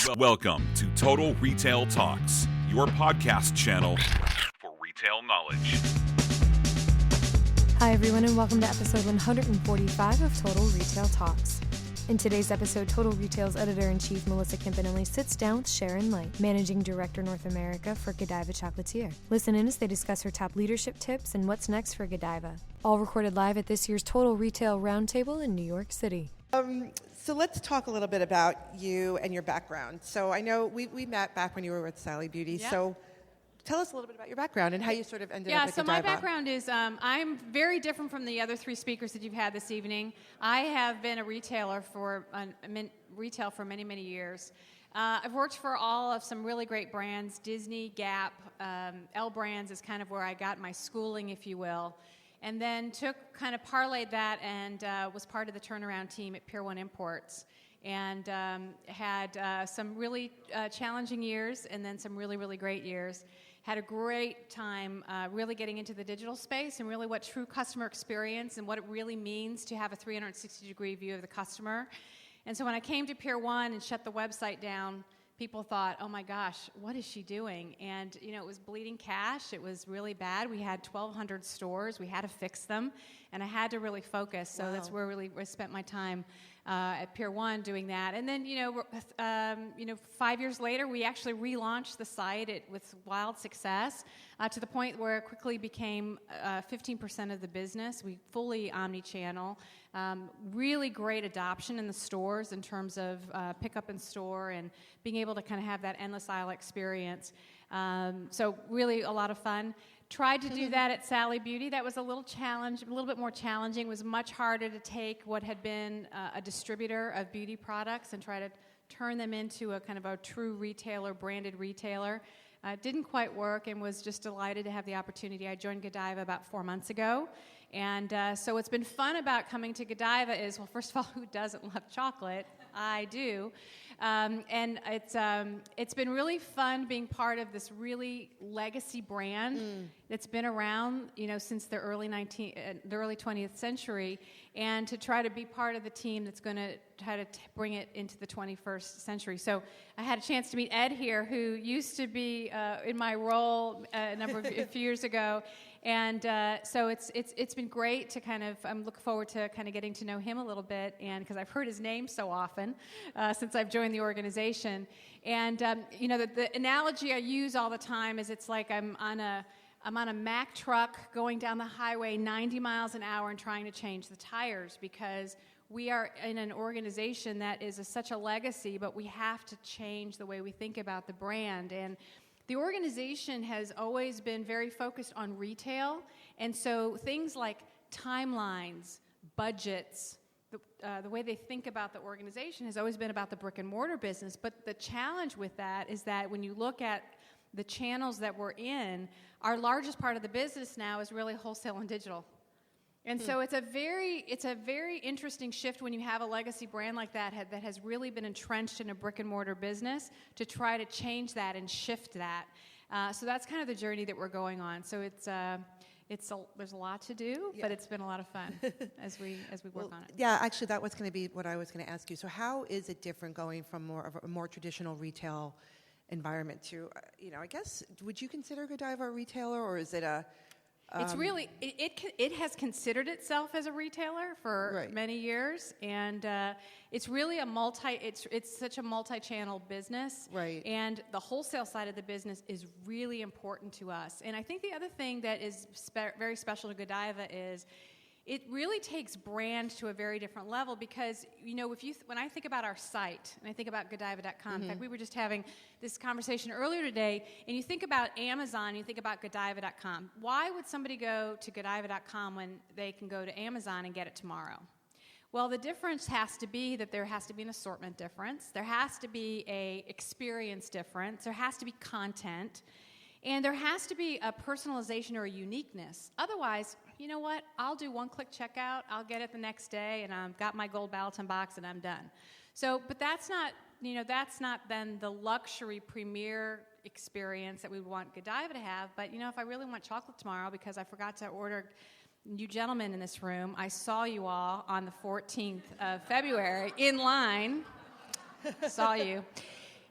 Welcome to Total Retail Talks, your podcast channel for retail knowledge. Hi everyone, and welcome to episode 145 of Total Retail Talks. In today's episode, Total Retail's editor-in-chief Melissa Campanelli sits down with Sharon Leite, Managing Director North America for Godiva Chocolatier. Listen in as they discuss her top leadership tips and what's next for Godiva. All recorded live at this year's Total Retail Roundtable in New York City. So let's talk a little bit about you and your background. So I know we met back when you were with Sally Beauty. Yeah. So tell us a little bit about your background and how you sort of ended up at so Godiva. my background is I'm very different from the other three speakers that you've had this evening. I have been a retailer for retail for many, many years. I've worked for all of some really great brands, Disney, Gap, L Brands is kind of where I got my schooling, if you will. And then parlayed that and was part of the turnaround team at Pier 1 Imports. And had some really challenging years and then some really, really great years. Had a great time really getting into the digital space and really what true customer experience and what it really means to have a 360-degree view of the customer. And so when I came to Pier 1 and shut the website down, people thought, oh my gosh, what is she doing? And, it was bleeding cash. It was really bad. We had 1,200 stores. We had to fix them. And I had to really focus. So That's where I spent my time at Pier 1 doing that. And then, 5 years later, we actually relaunched the site with wild success to the point where it quickly became 15% of the business. We fully omni-channel. Really great adoption in the stores in terms of pickup in store and being able to kind of have that endless aisle experience. So really a lot of fun. Tried to do that at Sally Beauty. That was a little bit more challenging. It was much harder to take what had been a distributor of beauty products and try to turn them into a kind of a true retailer, branded retailer. Didn't quite work and was just delighted to have the opportunity. I joined Godiva about 4 months ago. And so what's been fun about coming to Godiva is, well, first of all, who doesn't love chocolate? I do. And it's been really fun being part of this really legacy brand that's been around, since the early 20th century, and to try to be part of the team that's going to try to bring it into the 21st century. So I had a chance to meet Ed here, who used to be in my role a few years ago. And so it's been great to I'm looking forward to kind of getting to know him a little bit, and because I've heard his name so often since I've joined the organization. And the analogy I use all the time is it's like I'm on a Mack truck going down the highway 90 miles an hour and trying to change the tires, because we are in an organization that is such a legacy, but we have to change the way we think about the brand. And the organization has always been very focused on retail, and so things like timelines, budgets, the way they think about the organization has always been about the brick and mortar business. But the challenge with that is that when you look at the channels that we're in, our largest part of the business now is really wholesale and digital. And so it's a very interesting shift when you have a legacy brand like that has really been entrenched in a brick and mortar business to try to change that and shift that. So that's kind of the journey that we're going on. So there's a lot to do, but it's been a lot of fun as we work on it. Yeah, actually, that was going to be what I was going to ask you. So how is it different going from a more traditional retail environment to, I guess, would you consider Godiva a retailer, or is it a... It's really it has considered itself as a retailer for many years, and it's really it's such a multi-channel business, right? And the wholesale side of the business is really important to us. And I think the other thing that is very special to Godiva is it really takes brand to a very different level, because when I think about our site and I think about Godiva.com, in fact, we were just having this conversation earlier today, and you think about Amazon, you think about Godiva.com. Why would somebody go to Godiva.com when they can go to Amazon and get it tomorrow? Well, the difference has to be that there has to be an assortment difference, there has to be a experience difference, there has to be content, and there has to be a personalization or a uniqueness. Otherwise, you know what? I'll do one-click checkout. I'll get it the next day, and I've got my gold Balaton box, and I'm done. So, but that's not then the luxury premier experience that we want Godiva to have. But if I really want chocolate tomorrow because I forgot to order, you gentlemen in this room, I saw you all on the 14th of February in line. Saw you.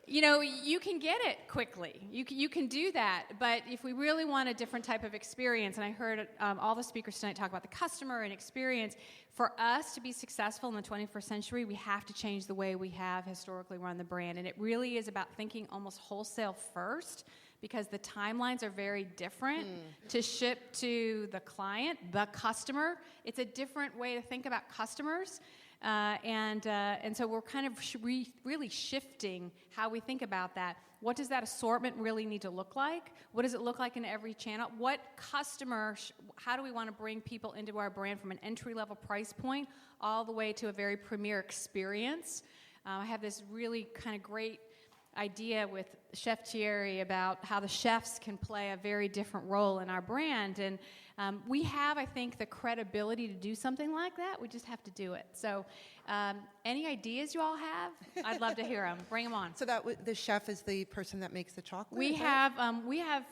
You can get it quickly. You can do that. But if we really want a different type of experience, and I heard all the speakers tonight talk about the customer and experience, for us to be successful in the 21st century, we have to change the way we have historically run the brand. And it really is about thinking almost wholesale first, because the timelines are very different to ship to the client, the customer. It's a different way to think about customers. And so we're kind of really shifting how we think about that. What does that assortment really need to look like? What does it look like in every channel? What customer, how do we want to bring people into our brand from an entry-level price point all the way to a very premier experience? I have this really kind of great idea with Chef Thierry about how the chefs can play a very different role in our brand. And we have, I think, the credibility to do something like that. We just have to do it. So any ideas you all have? I'd love to hear them. Bring them on. So the chef is the person that makes the chocolate? We have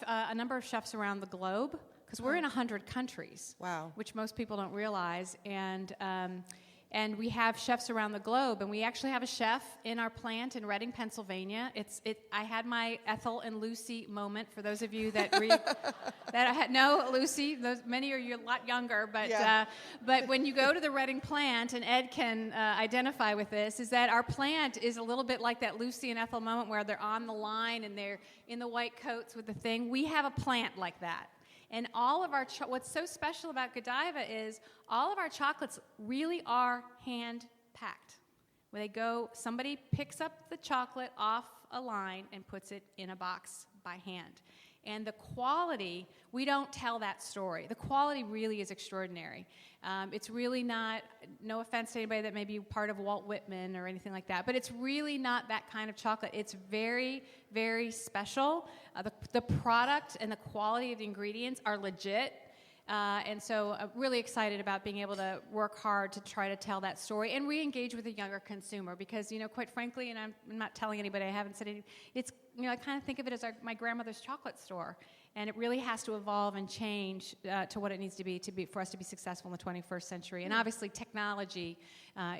a number of chefs around the globe, because we're in 100 countries. Wow. Which most people don't realize. And we have chefs around the globe, and we actually have a chef in our plant in Reading, Pennsylvania. I had my Ethel and Lucy moment. For those of you that read, Lucy. Many of you are a lot younger, but when you go to the Reading plant, and Ed can identify with this, is that our plant is a little bit like that Lucy and Ethel moment where they're on the line and they're in the white coats with the thing. We have a plant like that. And all of our, what's so special about Godiva is all of our chocolates really are hand-packed. When somebody picks up the chocolate off a line and puts it in a box by hand. And the quality, we don't tell that story. The quality really is extraordinary. It's really not, no offense to anybody that may be part of Walt Whitman or anything like that, but it's really not that kind of chocolate. It's very, very special. The product and the quality of the ingredients are legit. And so I'm really excited about being able to work hard to try to tell that story and re-engage with the younger consumer, because, quite frankly, and I'm not telling anybody, I haven't said anything, it's, I kind of think of it as my grandmother's chocolate store, and it really has to evolve and change to what it needs to be for us to be successful in the 21st century. And obviously technology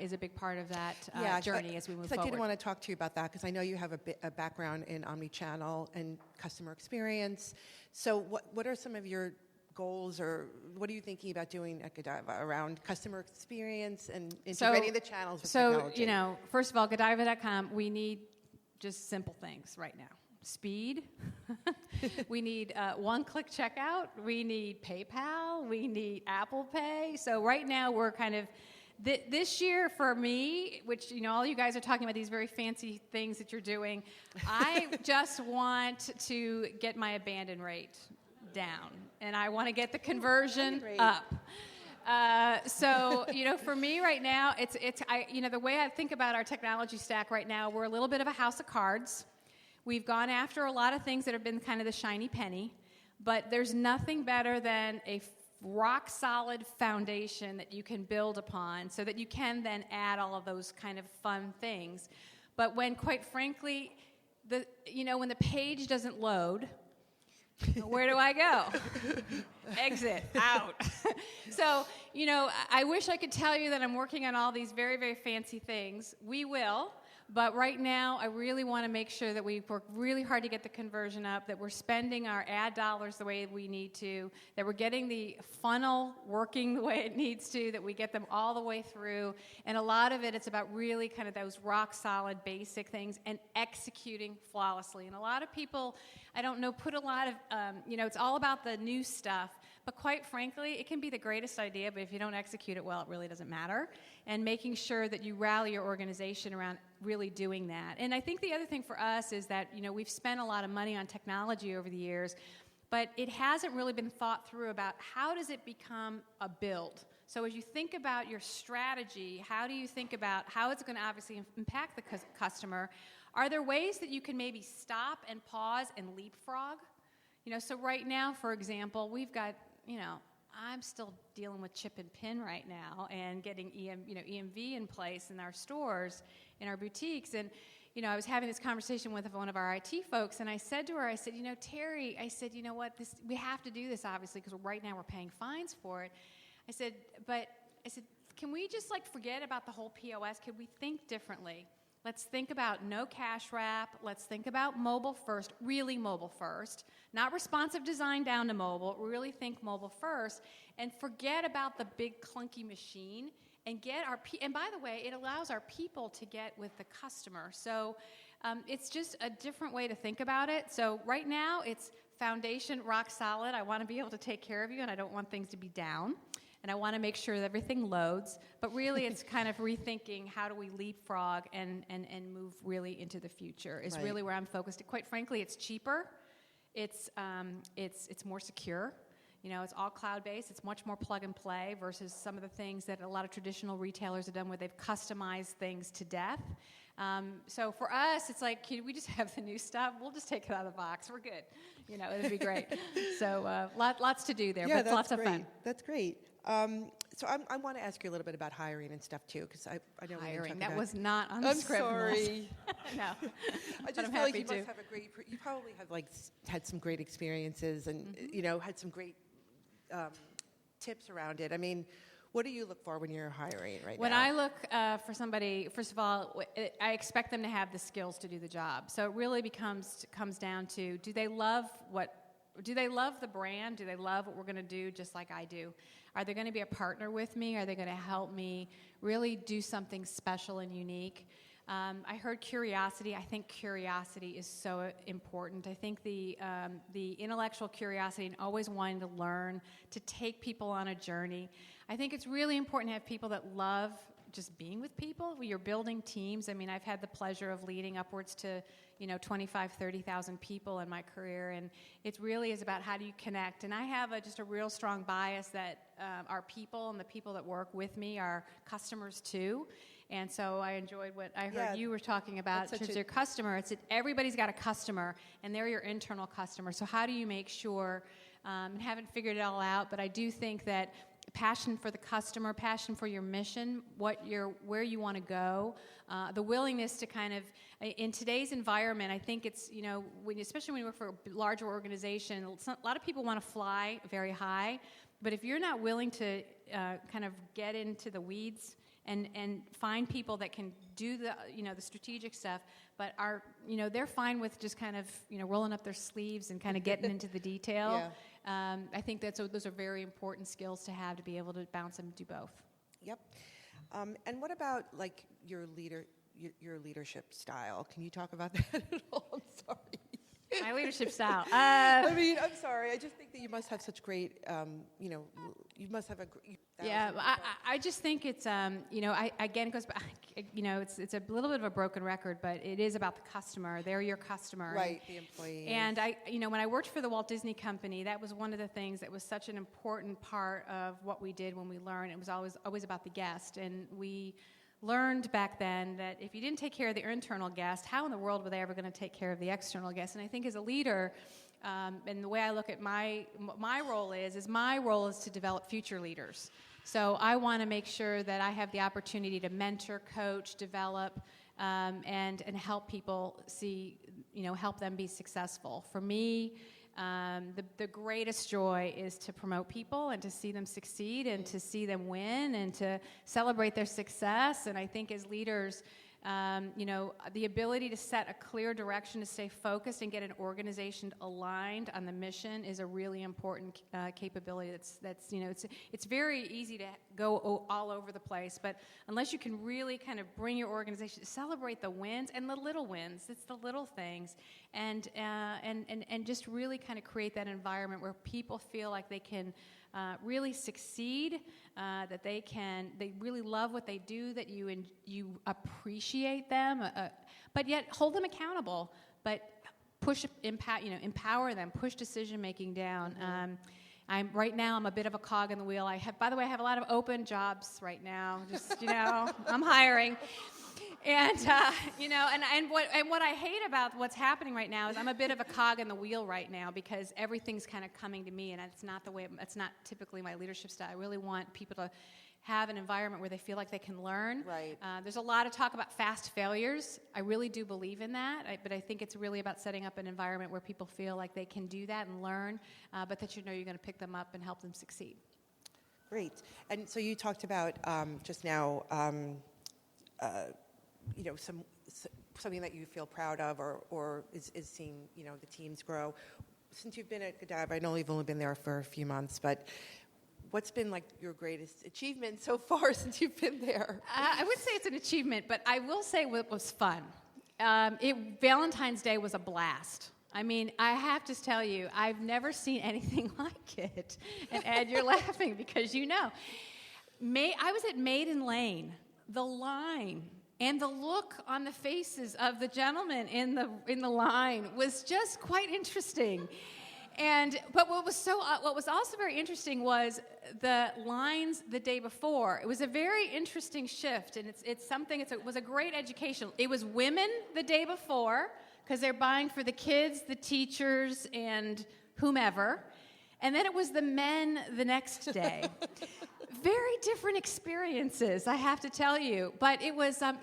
is a big part of that journey as we move forward. I did want to talk to you about that, because I know you have a background in omnichannel and customer experience. So what are some of your goals, or what are you thinking about doing at Godiva around customer experience and integrating the channels with technology? So, first of all, Godiva.com, we need just simple things right now. Speed. We need one-click checkout. We need PayPal. We need Apple Pay. So right now we're kind of, this year for me, which, all you guys are talking about these very fancy things that you're doing, I just want to get my abandon rate down, and I want to get the conversion up. So, for me right now, the way I think about our technology stack right now, we're a little bit of a house of cards. We've gone after a lot of things that have been kind of the shiny penny, but there's nothing better than a rock-solid foundation that you can build upon so that you can then add all of those kind of fun things. But when, quite frankly, when the page doesn't load, where do I go? Exit, out. So, I wish I could tell you that I'm working on all these very, very fancy things. We will. But right now, I really want to make sure that we work really hard to get the conversion up, that we're spending our ad dollars the way we need to, that we're getting the funnel working the way it needs to, that we get them all the way through. And a lot of it's about really kind of those rock-solid basic things and executing flawlessly. And a lot of people, I don't know, put a lot of, it's all about the new stuff. But quite frankly, it can be the greatest idea, but if you don't execute it well, it really doesn't matter. And making sure that you rally your organization around really doing that. And I think the other thing for us is that, we've spent a lot of money on technology over the years, but it hasn't really been thought through about how does it become a build. So as you think about your strategy, how do you think about how it's going to obviously impact the customer? Are there ways that you can maybe stop and pause and leapfrog? So right now, for example, we've got, I'm still dealing with chip and pin right now and getting EMV in place in our stores, in our boutiques. And, I was having this conversation with one of our IT folks, and I said to her, Terry, what, we have to do this, obviously, because right now we're paying fines for it. I said, can we just, forget about the whole POS? Could we think differently? Let's think about no cash wrap. Let's think about mobile first, really mobile first. Not responsive design down to mobile. Really think mobile first. And forget about the big clunky machine. And and by the way, it allows our people to get with the customer. So it's just a different way to think about it. So right now, it's foundation, rock solid. I want to be able to take care of you, and I don't want things to be down. And I want to make sure that everything loads. But really, it's kind of rethinking how do we leapfrog and move really into the future is really where I'm focused. Quite frankly, it's cheaper. It's more secure. It's all cloud-based. It's much more plug-and-play versus some of the things that a lot of traditional retailers have done where they've customized things to death. So for us, it's like, we just have the new stuff. We'll just take it out of the box. We're good. It'd be great. So lots to do there, but lots of fun. That's great. So I want to ask you a little bit about hiring and stuff too, because I know hiring. That was not on the script. I'm sorry. No, I just feel like you must have you probably have had some great experiences and had some great tips around it. I mean, what do you look for when you're hiring right now? When I look for somebody, first of all, I expect them to have the skills to do the job. So it really comes down to, do they love the brand? Do they love what we're going to do just like I do? Are they going to be a partner with me? Are they going to help me really do something special and unique? I heard curiosity. I think curiosity is so important. I think the intellectual curiosity and always wanting to learn, to take people on a journey. I think it's really important to have people that love just being with people. You're building teams. I mean, I've had the pleasure of leading upwards to 25, 30,000 people in my career, and it really is about how do you connect. And I have just a real strong bias that our people and the people that work with me are customers too. And so I enjoyed what I heard you were talking about in terms of your customer. It's that everybody's got a customer, and they're your internal customer. So how do you make sure, and haven't figured it all out, but I do think that passion for the customer, passion for your mission, where you want to go, the willingness to kind of, in today's environment, I think it's, especially when you work for a larger organization, a lot of people want to fly very high, but if you're not willing to kind of get into the weeds and find people that can do the strategic stuff, but they're fine with just kind of rolling up their sleeves and kind of getting into the detail. Yeah. I think those are very important skills to have to be able to bounce and do both. Yep. And what about your leadership style? Can you talk about that at all? I'm sorry. My leadership style. I mean, I'm sorry. I just think that you must have such great, you must have a great... Yeah, I just think it's, again, it goes back, it's a little bit of a broken record, but it is about the customer. They're your customer. Right, the employee. And when I worked for the Walt Disney Company, that was one of the things that was such an important part of what we did when we learned. It was always about the guest, and we learned back then that if you didn't take care of the internal guest, how in the world were they ever going to take care of the external guest? And I think as a leader, and the way I look at my role is to develop future leaders. So I want to make sure that I have the opportunity to mentor, coach, develop, and help people help them be successful. For me, the greatest joy is to promote people and to see them succeed and to see them win and to celebrate their success. And I think as leaders, the ability to set a clear direction, to stay focused and get an organization aligned on the mission is a really important capability. It's very easy to go all over the place, but unless you can really kind of bring your organization, celebrate the wins and the little wins. It's the little things, and just really kind of create that environment where people feel like they can really succeed, that they really love what they do, that you appreciate them, but yet hold them accountable, but empower them, push decision making down. Mm-hmm. Right now I'm a bit of a cog in the wheel. I have a lot of open jobs right now. Just I'm hiring. And what I hate about what's happening right now is I'm a bit of a cog in the wheel right now because everything's kind of coming to me, and it's not typically my leadership style. I really want people to have an environment where they feel like they can learn. Right. There's a lot of talk about fast failures. I really do believe in that, but I think it's really about setting up an environment where people feel like they can do that and learn, but that you're going to pick them up and help them succeed. Great. And so you talked about just now. something that you feel proud of, or is seeing, the teams grow? Since you've been at Godiva, I know you've only been there for a few months, but what's been like your greatest achievement so far since you've been there? I would say it's an achievement, but I will say what was fun. Valentine's Day was a blast. I mean, I have to tell you, I've never seen anything like it. And Ed, you're laughing because I was at Maiden Lane. The line and the look on the faces of the gentlemen in the line was just quite interesting. But what was also very interesting was the lines the day before. It was a very interesting shift, and it was a great education. It was women the day before because they're buying for the kids, the teachers, and whomever, and then it was the men the next day. Very different experiences, I have to tell you. But it was a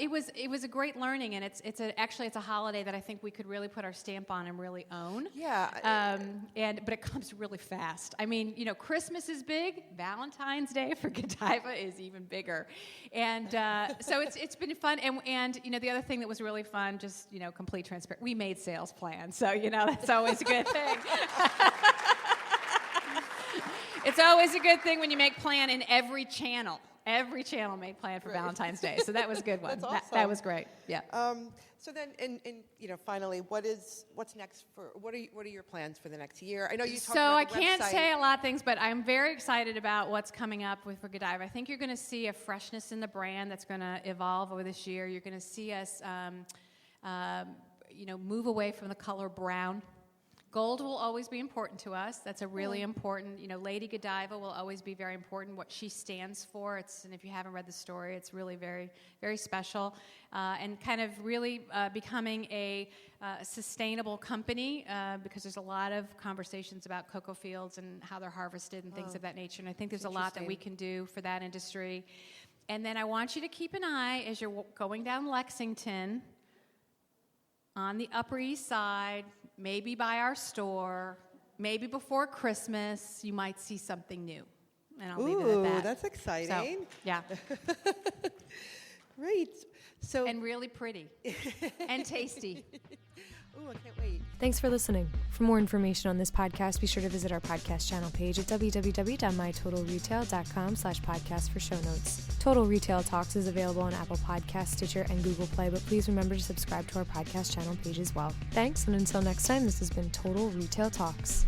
great learning, and it's a holiday that I think we could really put our stamp on and really own. Yeah. But it comes really fast. I mean, Christmas is big. Valentine's Day for Godiva is even bigger, and so it's been fun. And the other thing that was really fun, just complete transparency. We made sales plans, so that's always a good thing. It's always a good thing when you make plan in every channel. Every channel made plan for Valentine's Day, so that was a good one. That's awesome. That was great. Yeah. So then, finally, what's next what are your plans for the next year? I know you talked about I the can't website. say a lot of things, but I'm very excited about what's coming up for Godiva. I think you're going to see a freshness in the brand that's going to evolve over this year. You're going to see us, move away from the color brown. Gold will always be important to us. That's a really important, Lady Godiva will always be very important, what she stands for. And if you haven't read the story, it's really very, very special. And kind of really becoming a sustainable company because there's a lot of conversations about cocoa fields and how they're harvested and things of that nature. And I think there's a lot that we can do for that industry. And then I want you to keep an eye as you're going down Lexington on the Upper East Side, maybe by our store, maybe before Christmas, you might see something new. And I'll leave it at that. That's exciting. So, yeah. Great. And really pretty. And tasty. Ooh, I can't wait. Thanks for listening. For more information on this podcast, be sure to visit our podcast channel page at www.mytotalretail.com/podcast for show notes. Total Retail Talks is available on Apple Podcasts, Stitcher, and Google Play, but please remember to subscribe to our podcast channel page as well. Thanks, and until next time, this has been Total Retail Talks.